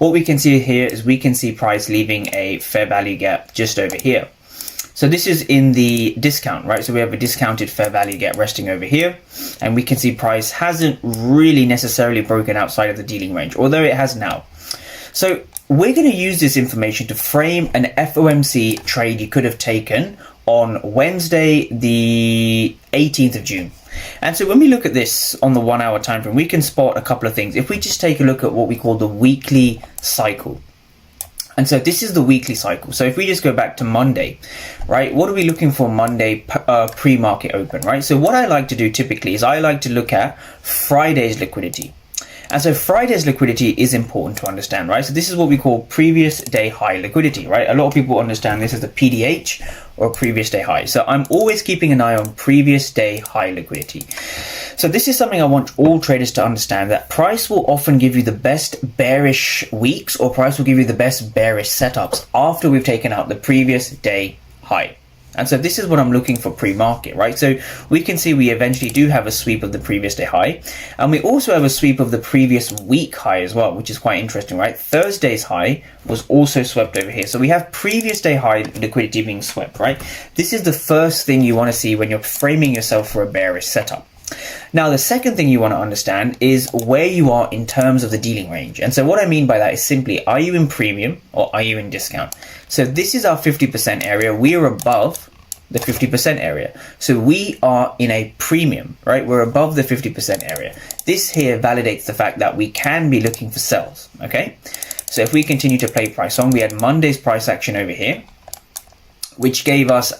what we can see here is we can see price leaving a fair value gap just over here. So this is in the discount, right? So we have a discounted fair value gap resting over here, and we can see price hasn't really necessarily broken outside of the dealing range, although it has now. So we're going to use this information to frame an FOMC trade you could have taken on Wednesday, the 18th of June. And so when we look at this on the 1 hour time frame, we can spot a couple of things. If we just take a look at what we call the weekly cycle. And so this is the weekly cycle. So if we just go back to Monday, right, what are we looking for Monday pre-market open, right? So what I like to do typically is I like to look at Friday's liquidity. And so Friday's liquidity is important to understand, right? So this is what we call previous day high liquidity, right? A lot of people understand this as the PDH or previous day high. So I'm always keeping an eye on previous day high liquidity. So this is something I want all traders to understand, that price will often give you the best bearish weeks, or price will give you the best bearish setups after we've taken out the previous day high. And so this is what I'm looking for pre-market, right? So we can see we eventually do have a sweep of the previous day high, and we also have a sweep of the previous week high as well, which is quite interesting, right? Thursday's high was also swept over here. So we have previous day high liquidity being swept, right? This is the first thing you want to see when you're framing yourself for a bearish setup. Now, the second thing you want to understand is where you are in terms of the dealing range. And so what I mean by that is simply, are you in premium or are you in discount? So this is our 50% area. We are above the 50% area. So we are in a premium, right? We're above the 50% area. This here validates the fact that we can be looking for sells, okay? So if we continue to play price on, we had Monday's price action over here, which gave us